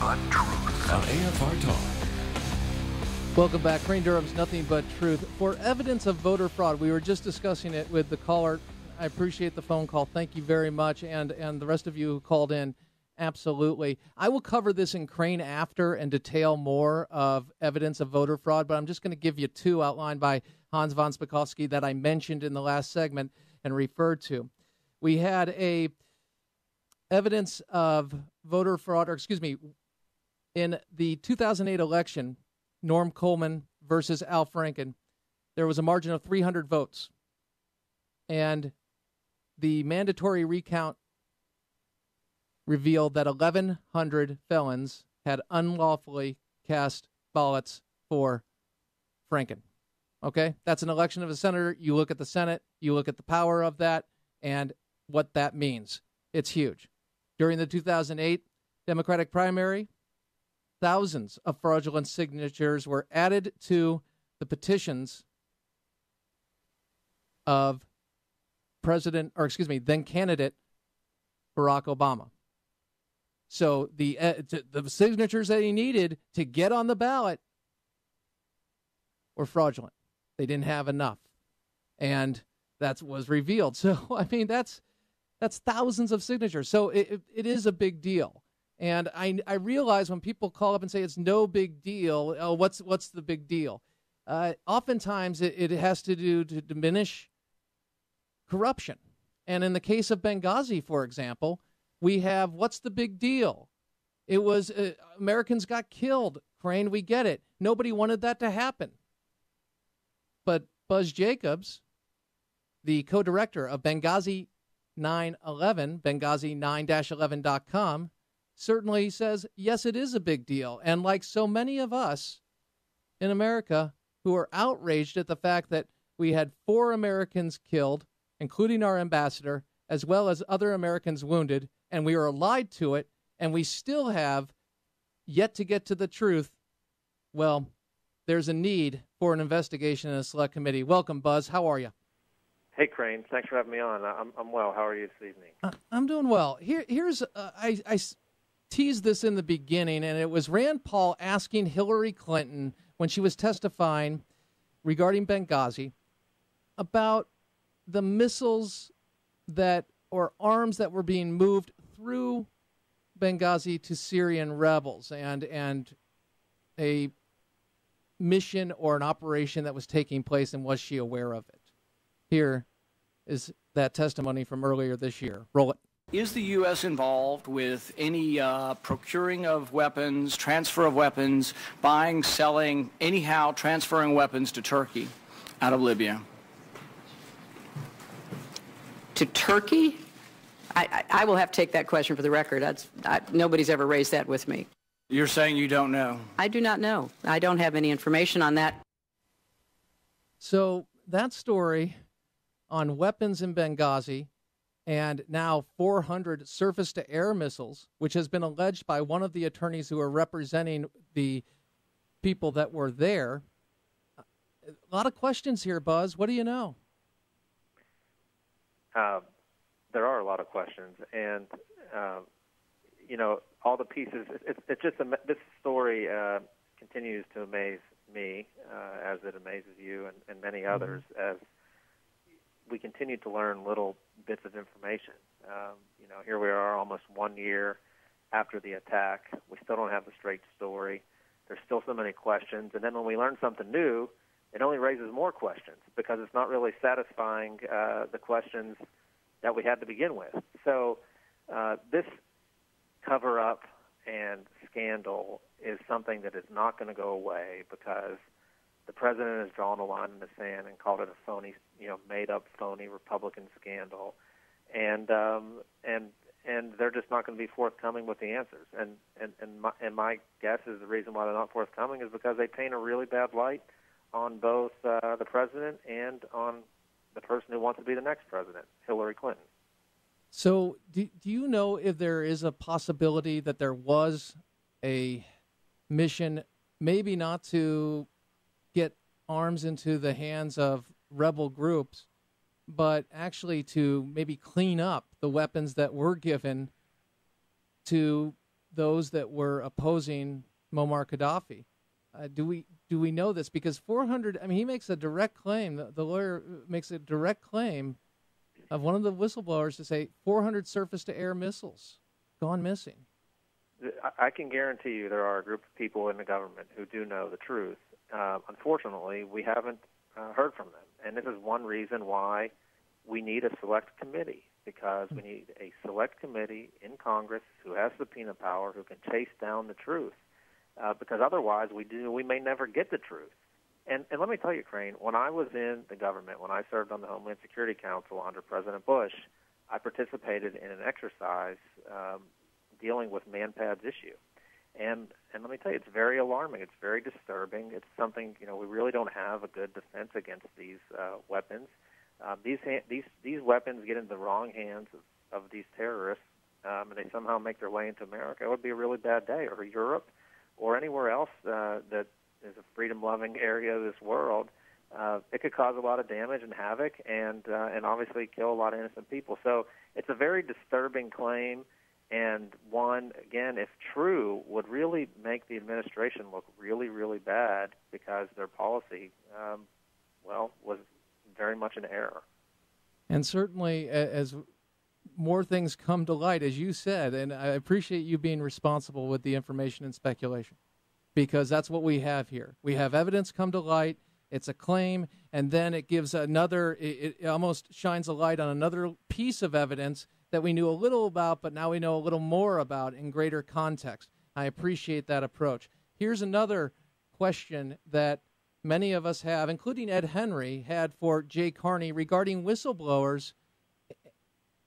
but truth on AFR Talk. Welcome back. Crane Durham's Nothing But Truth. For evidence of voter fraud, we were just discussing it with the caller. I appreciate the phone call. Thank you very much. And the rest of you who called in, absolutely. I will cover this in Crane after and detail more of evidence of voter fraud, but I'm just going to give you two outlined by Hans von Spakovsky that I mentioned in the last segment and referred to. We had a evidence of voter fraud, in the 2008 election, Norm Coleman versus Al Franken, there was a margin of 300 votes. And the mandatory recount revealed that 1,100 felons had unlawfully cast ballots for Franken. Okay? That's an election of a senator. You look at the Senate, you look at the power of that, and what that means. It's huge. During the 2008 Democratic primary, thousands of fraudulent signatures were added to the petitions of then candidate Barack Obama. So the signatures that he needed to get on the ballot were fraudulent. They didn't have enough, and that was revealed. So I mean, that's thousands of signatures. So it is a big deal. And I realize when people call up and say it's no big deal, oh, what's the big deal? Oftentimes it has to do to diminish corruption. And in the case of Benghazi, for example, we have what's the big deal? It was Americans got killed. Crane, we get it. Nobody wanted that to happen. But Buzz Jacobs, the co-director of Benghazi 9/11, Benghazi9-11.com, certainly says, yes, it is a big deal. And like so many of us in America who are outraged at the fact that we had 4 Americans killed, including our ambassador, as well as other Americans wounded, and we were lied to it, and we still have yet to get to the truth, well, there's a need for an investigation in a select committee. Welcome, Buzz. How are you? Hey, Crane. Thanks for having me on. I'm well. How are you this evening? I'm doing well. Here's I teased this in the beginning, and it was Rand Paul asking Hillary Clinton when she was testifying regarding Benghazi about the missiles or arms that were being moved through Benghazi to Syrian rebels and a mission or an operation that was taking place, and was she aware of it? Here is that testimony from earlier this year. Roll it. Is the U.S. involved with any procuring of weapons, transfer of weapons, buying, selling, anyhow transferring weapons to Turkey out of Libya? To Turkey? I will have to take that question for the record. Nobody's ever raised that with me. You're saying you don't know? I do not know. I don't have any information on that. So that story on weapons in Benghazi and now 400 surface-to-air missiles, which has been alleged by one of the attorneys who are representing the people that were there. A lot of questions here, Buzz. What do you know? There are a lot of questions, and all the pieces. It's just this story continues to amaze me, as it amazes you and many others, as we continue to learn little bits of information. Here we are almost 1 year after the attack. We still don't have the straight story. There's still so many questions. And then when we learn something new, it only raises more questions because it's not really satisfying the questions that we had to begin with. So this cover-up and scandal is something that is not going to go away because the president has drawn a line in the sand and called it a phony, made-up phony Republican scandal, and they're just not going to be forthcoming with the answers. And my guess is the reason why they're not forthcoming is because they paint a really bad light on both the president and on the person who wants to be the next president, Hillary Clinton. So do you know if there is a possibility that there was a mission, maybe not to get arms into the hands of rebel groups, but actually to maybe clean up the weapons that were given to those that were opposing Muammar Gaddafi. Do we know this? Because 400. I mean, he makes a direct claim. The lawyer makes a direct claim of one of the whistleblowers to say 400 surface-to-air missiles gone missing. I can guarantee you there are a group of people in the government who do know the truth. Unfortunately, we haven't heard from them. And this is one reason why we need a select committee, because we need a select committee in Congress who has subpoena power, who can chase down the truth. Because otherwise we may never get the truth. And let me tell you, Crane, when I was in the government, when I served on the Homeland Security Council under President Bush, I participated in an exercise dealing with MANPAD's issue. And let me tell you, it's very alarming. It's very disturbing. It's something, we really don't have a good defense against these weapons. These weapons get into the wrong hands of these terrorists, and they somehow make their way into America. It would be a really bad day, or Europe, or anywhere else that is a freedom-loving area of this world. It could cause a lot of damage and havoc, and obviously kill a lot of innocent people. So it's a very disturbing claim. And one, again, if true, would really make the administration look really, really bad, because their policy, was very much an error. And certainly, as more things come to light, as you said, and I appreciate you being responsible with the information and speculation, because that's what we have here. We have evidence come to light. It's a claim, and then it gives it almost shines a light on another piece of evidence that we knew a little about, but now we know a little more about in greater context. I appreciate that approach. Here's another question that many of us have, including Ed Henry, had for Jay Carney regarding whistleblowers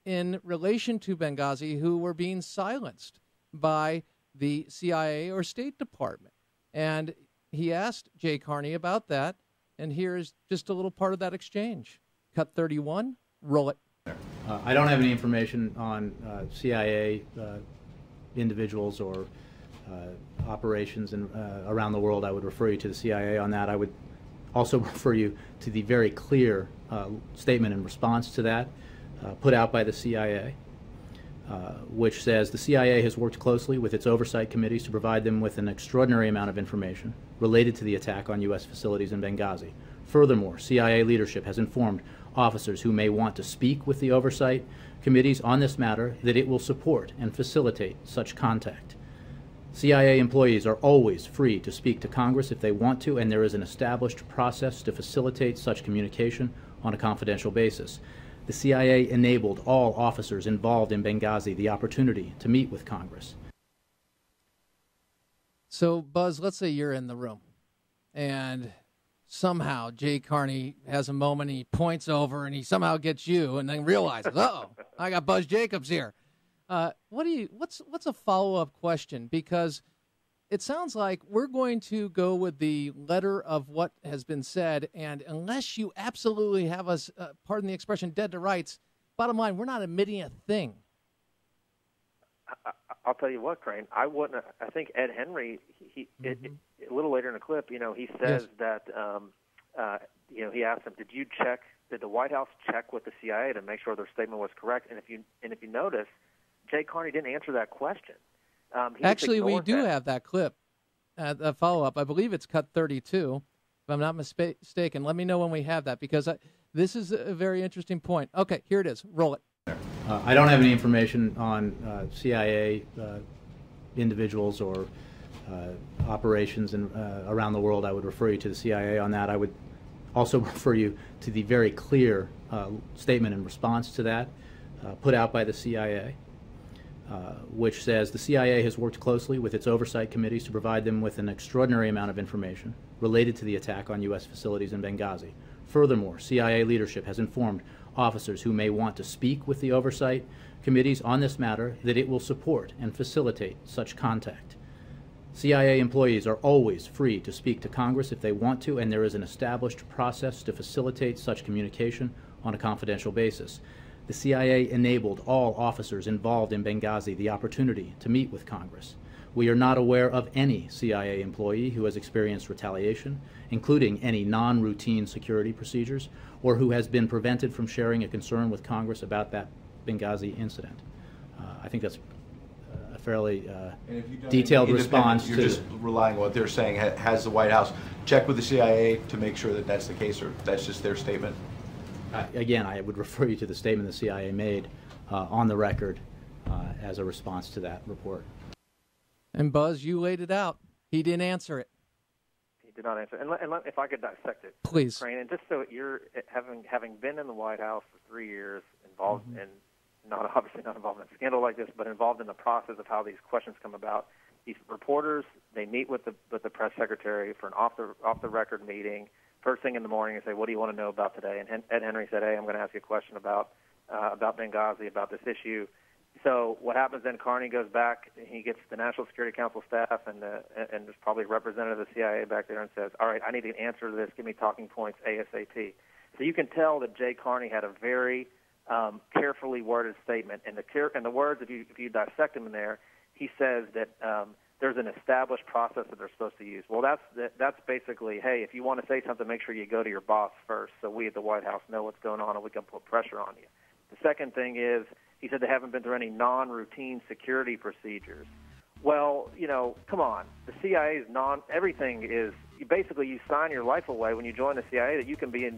in relation to Benghazi who were being silenced by the CIA or State Department. And he asked Jay Carney about that, and here's just a little part of that exchange. Cut 31, roll it. I don't have any information on CIA individuals or operations around the world. I would refer you to the CIA on that. I would also refer you to the very clear statement in response to that put out by the CIA, which says the CIA has worked closely with its oversight committees to provide them with an extraordinary amount of information related to the attack on U.S. facilities in Benghazi. Furthermore, CIA leadership has informed officers who may want to speak with the oversight committees on this matter that it will support and facilitate such contact. CIA employees are always free to speak to Congress if they want to, and there is an established process to facilitate such communication on a confidential basis. The CIA enabled all officers involved in Benghazi the opportunity to meet with Congress. So, Buzz, let's say you're in the room, and somehow Jay Carney has a moment, he points over, and he somehow gets you, and then realizes, uh-oh, I got Buzz Jacobs here. What's a follow-up question? Because it sounds like we're going to go with the letter of what has been said, and unless you absolutely have us, pardon the expression, dead to rights, bottom line, we're not admitting a thing. I'll tell you what, Crane, I wouldn't. I think Ed Henry, a little later in the clip, he says that, he asked him, did the White House check with the CIA to make sure their statement was correct? And if you notice, Jay Carney didn't answer that question. Actually, we do have that clip, the follow-up. I believe it's cut 32, if I'm not mistaken. Let me know when we have that, because this is a very interesting point. Okay, here it is. Roll it. I don't have any information on CIA individuals or operations around the world. I would refer you to the CIA on that. I would also refer you to the very clear statement in response to that put out by the CIA, which says the CIA has worked closely with its oversight committees to provide them with an extraordinary amount of information related to the attack on U.S. facilities in Benghazi. Furthermore, CIA leadership has informed officers who may want to speak with the oversight committees on this matter that it will support and facilitate such contact. CIA employees are always free to speak to Congress if they want to, and there is an established process to facilitate such communication on a confidential basis. The CIA enabled all officers involved in Benghazi the opportunity to meet with Congress. We are not aware of any CIA employee who has experienced retaliation, including any non-routine security procedures, or who has been prevented from sharing a concern with Congress about that Benghazi incident. I think that's a fairly And if you've done detailed any response independent, to. you're just relying on what they're saying. Has the White House checked with the CIA to make sure that that's the case, or that's just their statement? Again, I would refer you to the statement the CIA made on the record as a response to that report. And Buzz, you laid it out. He didn't answer it. He did not answer. And if I could dissect it, Please. Crane, and just so you're having been in the White House for 3 years, involved in obviously not involved in a scandal like this, but involved in the process of how these questions come about. These reporters, they meet with the press secretary for an off the record meeting first thing in the morning and say, "What do you want to know about today?" And Ed Henry said, "Hey, I'm going to ask you a question about Benghazi, about this issue." So what happens then? Carney goes back. He gets the National Security Council staff and there's probably a representative of the CIA back there and says, "All right, I need an answer to this. Give me talking points ASAP." So you can tell that Jay Carney had a very carefully worded statement, and the words, if you dissect them in there, he says that there's an established process that they're supposed to use. Well, that's basically, hey, if you want to say something, make sure you go to your boss first, so we at the White House know what's going on and we can put pressure on you. The second thing is, he said they haven't been through any non-routine security procedures. Well, come on. The CIA's everything is, basically you sign your life away when you join the CIA that you can be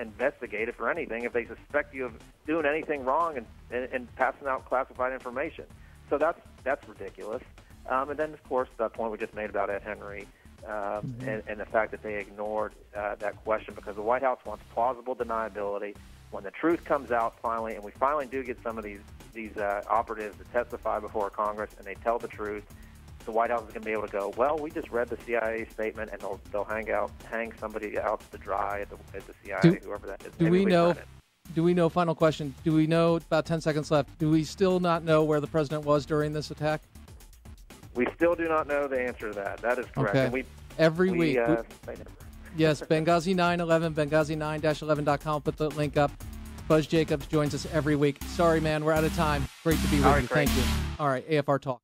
investigated for anything if they suspect you of doing anything wrong and passing out classified information. So that's ridiculous. And then, of course, that point we just made about Ed Henry and the fact that they ignored that question because the White House wants plausible deniability. When the truth comes out finally, and we finally do get some of these operatives to testify before Congress and they tell the truth, the White House is going to be able to go, well, we just read the CIA statement, and they'll hang somebody out to dry at the CIA, whoever that is. Do we know, final question, do we know, about 10 seconds left, do we still not know where the president was during this attack? We still do not know the answer to that. That is correct. Okay. And Every week. Yes, Benghazi 9/11, Benghazi9-11.com. Put the link up. Buzz Jacobs joins us every week. Sorry, man, we're out of time. Great to be with you. Great. Thank you. All right, AFR Talk.